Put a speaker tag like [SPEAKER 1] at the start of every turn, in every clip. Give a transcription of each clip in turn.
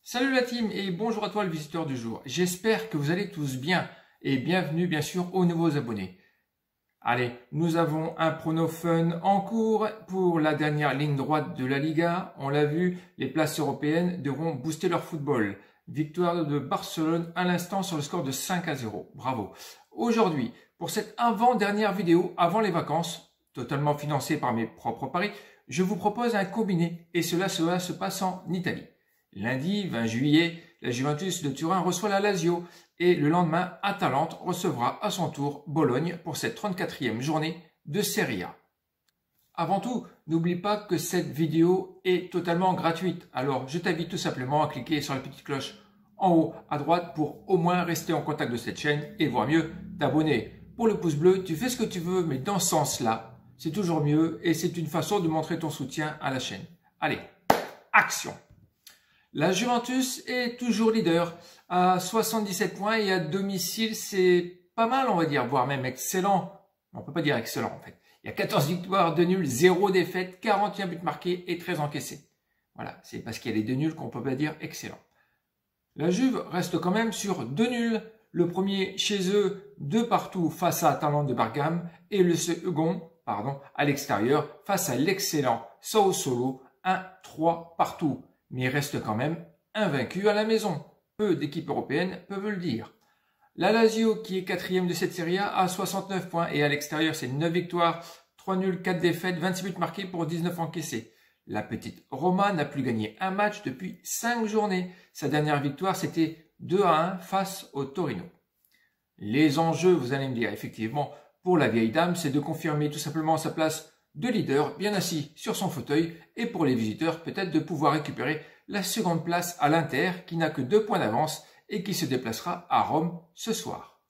[SPEAKER 1] Salut la team et bonjour à toi le visiteur du jour. J'espère que vous allez tous bien et bienvenue bien sûr aux nouveaux abonnés. Allez, nous avons un prono fun en cours pour la dernière ligne droite de la Liga. On l'a vu, les places européennes devront booster leur football. Victoire de Barcelone à l'instant sur le score de 5-0. Bravo. Aujourd'hui, pour cette avant-dernière vidéo avant les vacances, totalement financée par mes propres paris, je vous propose un combiné et cela se passe en Italie. Lundi 20 juillet, la Juventus de Turin reçoit la Lazio et le lendemain, Atalante recevra à son tour Bologne pour cette 34e journée de Serie A. Avant tout, n'oublie pas que cette vidéo est totalement gratuite, alors je t'invite tout simplement à cliquer sur la petite cloche en haut à droite pour au moins rester en contact de cette chaîne et voire mieux, t'abonner. Pour le pouce bleu, tu fais ce que tu veux, mais dans ce sens-là, c'est toujours mieux et c'est une façon de montrer ton soutien à la chaîne. Allez, action! La Juventus est toujours leader à 77 points et à domicile, c'est pas mal, on va dire, voire même excellent. On peut pas dire excellent, en fait. Il y a 14 victoires, 2 nuls, 0 défaites, 41 buts marqués et 13 encaissés. Voilà, c'est parce qu'il y a les 2 nuls qu'on peut pas dire excellent. La Juve reste quand même sur 2 nuls. Le premier chez eux, 2 partout face à Atalante de Bergame et le second, à l'extérieur face à l'excellent Sassuolo, 1-3 partout. Mais il reste quand même invaincu à la maison. Peu d'équipes européennes peuvent le dire. La Lazio, qui est 4e de cette Serie A, a 69 points et à l'extérieur, c'est 9 victoires, 3 nuls, 4 défaites, 26 buts marqués pour 19 encaissés. La petite Roma n'a plus gagné un match depuis 5 journées. Sa dernière victoire, c'était 2-1 face au Torino. Les enjeux, vous allez me dire, effectivement, pour la vieille dame, c'est de confirmer tout simplement sa place de leader bien assis sur son fauteuil et pour les visiteurs peut-être de pouvoir récupérer la seconde place à l'Inter qui n'a que 2 points d'avance et qui se déplacera à Rome ce soir.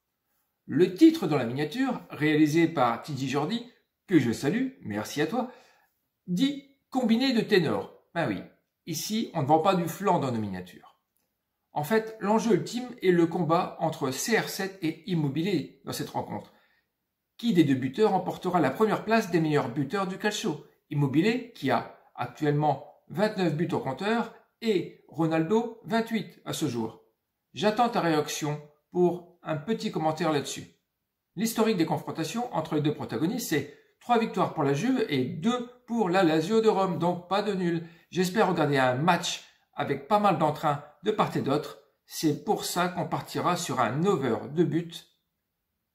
[SPEAKER 1] Le titre dans la miniature, réalisé par Tiji Jordi, que je salue, merci à toi, dit combiné de ténor. Ben oui, ici on ne vend pas du flan dans nos miniatures. En fait, l'enjeu ultime est le combat entre CR7 et Immobilier dans cette rencontre. Qui des deux buteurs emportera la première place des meilleurs buteurs du calcio? Immobilier, qui a actuellement 29 buts au compteur, et Ronaldo, 28 à ce jour. J'attends ta réaction pour un petit commentaire là-dessus. L'historique des confrontations entre les deux protagonistes, c'est 3 victoires pour la Juve et 2 pour la Lazio de Rome, donc pas de nul. J'espère regarder un match avec pas mal d'entrain de part et d'autre. C'est pour ça qu'on partira sur un over de buts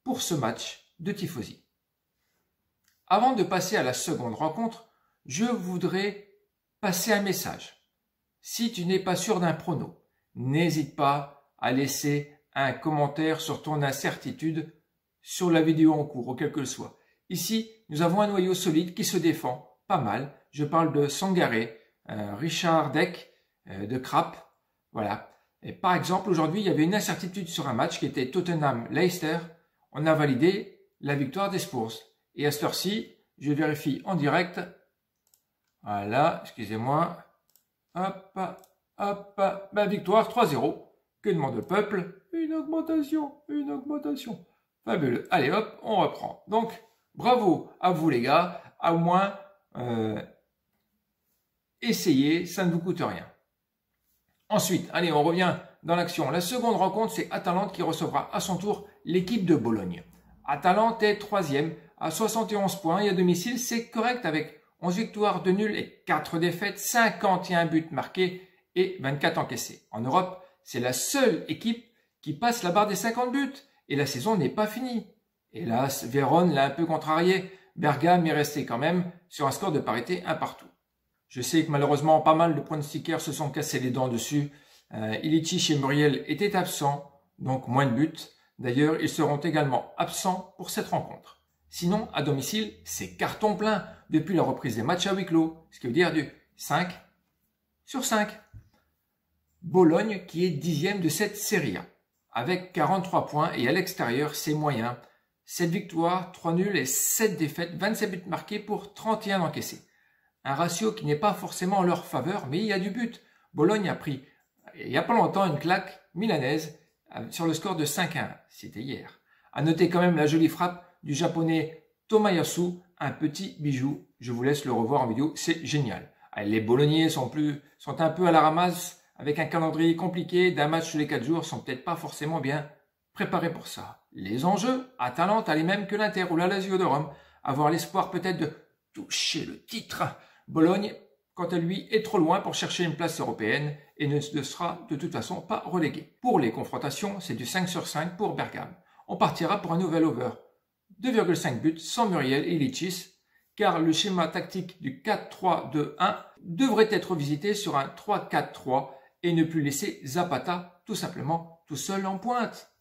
[SPEAKER 1] pour ce match de tifosi. Avant de passer à la seconde rencontre, je voudrais passer un message. Si tu n'es pas sûr d'un prono, n'hésite pas à laisser un commentaire sur ton incertitude sur la vidéo en cours, ou quel que le soit. Ici, nous avons un noyau solide qui se défend pas mal. Je parle de Sangaré, Richard Deck, de Krapp. Voilà. Et par exemple, aujourd'hui, il y avait une incertitude sur un match qui était Tottenham-Leicester. On a validé la victoire des Spurs. Et à cette heure-ci, je vérifie en direct. Voilà, excusez-moi. Hop, hop, victoire 3-0. Que demande le peuple? Une augmentation, une augmentation. Fabuleux. Allez hop, on reprend. Donc, bravo à vous les gars. À moins, essayez, ça ne vous coûte rien. Ensuite, allez, on revient dans l'action. La seconde rencontre, c'est Atalante qui recevra à son tour l'équipe de Bologne. Atalante est 3e à 71 points et à domicile, c'est correct avec 11 victoires, 2 nuls et 4 défaites, 51 buts marqués et 24 encaissés. En Europe, c'est la seule équipe qui passe la barre des 50 buts et la saison n'est pas finie. Hélas, Vérone l'a un peu contrarié. Bergame est resté quand même sur un score de parité 1 partout. Je sais que malheureusement, pas mal de pronostiqueurs se sont cassés les dents dessus. Ilicic et Muriel étaient absents, donc moins de buts. D'ailleurs, ils seront également absents pour cette rencontre. Sinon, à domicile, c'est carton plein depuis la reprise des matchs à huis clos, ce qui veut dire du 5 sur 5. Bologne qui est 10e de cette Serie A, avec 43 points et à l'extérieur, c'est moyen. 7 victoires, 3 nuls et 7 défaites, 27 buts marqués pour 31 encaissés. Un ratio qui n'est pas forcément en leur faveur, mais il y a du but. Bologne a pris, il n'y a pas longtemps, une claque milanaise sur le score de 5-1, c'était hier. À noter quand même la jolie frappe du japonais Tomayasu, un petit bijou. Je vous laisse le revoir en vidéo, c'est génial. Les Bolognais sont un peu à la ramasse avec un calendrier compliqué d'un match tous les 4 jours, sont peut-être pas forcément bien préparés pour ça. Les enjeux, Atalante a les mêmes que l'Inter ou la Lazio de Rome, avoir l'espoir peut-être de toucher le titre. Bologne, quant à lui, est trop loin pour chercher une place européenne et ne sera de toute façon pas relégué. Pour les confrontations, c'est du 5 sur 5 pour Bergame. On partira pour un nouvel over. 2,5 buts sans Muriel et Lichis, car le schéma tactique du 4-3-2-1 devrait être visité sur un 3-4-3 et ne plus laisser Zapata tout simplement tout seul en pointe.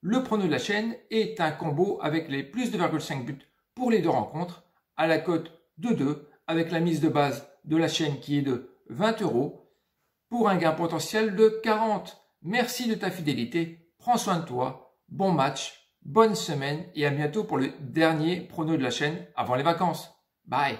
[SPEAKER 1] Le prono de la chaîne est un combo avec les plus de 2,5 buts pour les deux rencontres, à la cote de 2, avec la mise de base de la chaîne qui est de 20 € pour un gain potentiel de 40. Merci de ta fidélité, prends soin de toi, bon match, bonne semaine et à bientôt pour le dernier prono de la chaîne avant les vacances. Bye!